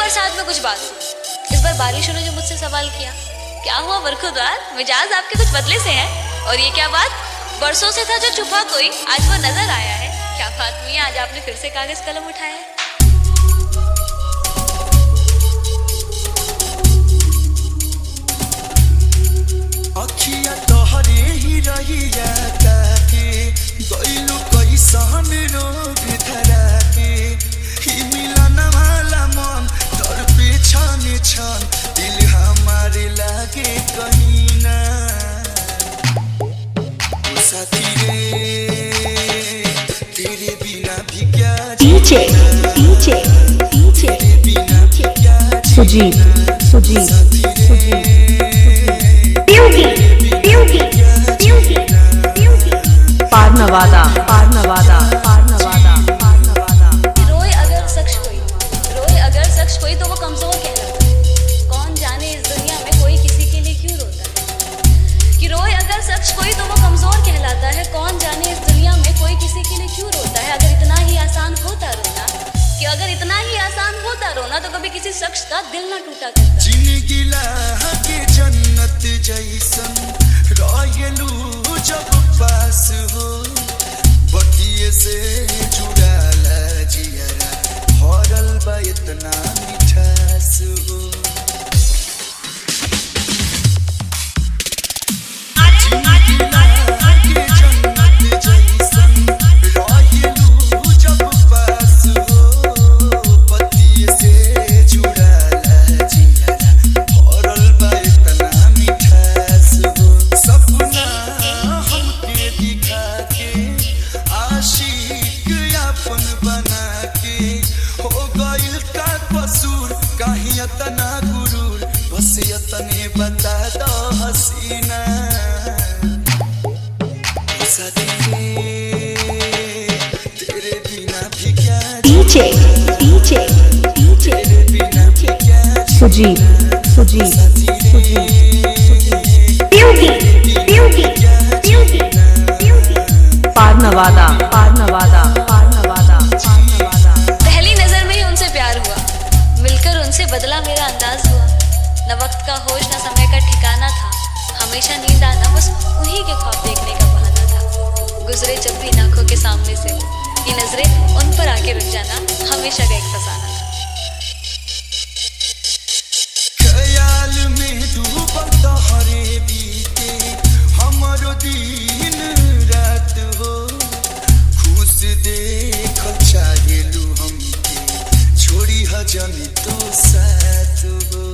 बरसात में कुछ बात हुई। इस बार बारिशों ने जो मुझसे सवाल किया, क्या हुआ बरखुरदार, मिजाज आपके कुछ बदले से हैं। और ये क्या बात, बरसों से था जो छुपा कोई, आज वो नजर आया है। क्या बात हुई, आज आपने फिर से कागज कलम उठाया है। अखिया तोहरे ही रहिया ताके गइलु कैसन रोग धरा के ही मिलन वाला मन तोर पे छन छन दिल हमारे लागे कहीं ना साथी रे तेरे बिना भी क्या डीजे तेरे बिना भी क्या सुजीत पारनवादा रोए अगर शख्स कोई तो वो कमजोर कहलाता है। कौन जाने इस दुनिया में कोई किसी के लिए क्यों रोता है। कि रोए अगर शख्स कोई तो वो कमजोर कहलाता है। कौन जाने इस दुनिया में कोई किसी के लिए क्यों रोता है। अगर इतना ही आसान होता रोना तो कभी किसी शख्स का दिल ना टूटा करता। जिंदगी लागे जन्नत जैसन रहेलू जब पास हो बतिये से जुड़ाला जियरा भरल बा इतना मिठास हो। जिंदगी लागे जन्नत जैसन रहेलू जब पास हो बतिये से जुड़ाला जियरा भरल बा इतना मिठास हो। सपना हमके दिखा के आशिक अपन बना के हो गइल का कसूर काहे इतना गुरूर बस इतने बता दो हसीना साथी रे तेरे बिना भी क्या डीजे तेरे बिना भी क्या सुजीत पारनवादा पहली नजर में ही उनसे प्यार हुआ, मिलकर उनसे बदला मेरा अंदाज हुआ। न वक्त का होश न समय का ठिकाना था, हमेशा नींद आना बस उन्हीं के ख्वाब देखने का बहाना था। गुजरे जब भी आंखों के सामने से ये नजरें उन पर आके रुक जाना हमेशा का एक फसाना था। ख्याल में डूबल तोहरे बीते हमरो दिन रात हो खुश देख चाहेलू हमके छोड़ी हजन तो साथ हो।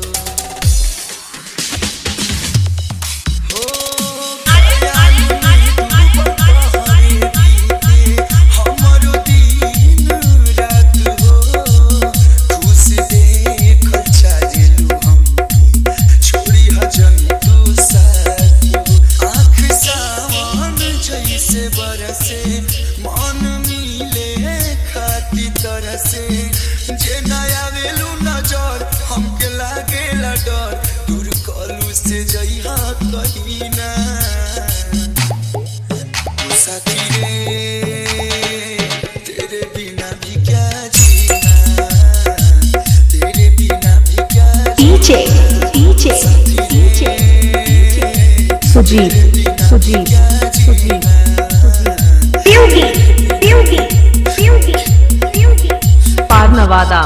मन मिले खाती तरह से जे नया वेलू नजर हमके लागेला डर दूर कलू से जइहा कहीं ना साथी रे तेरे बिना भी क्या जीना तेरे बिना भी क्या डीजे सुजीत पारनवादा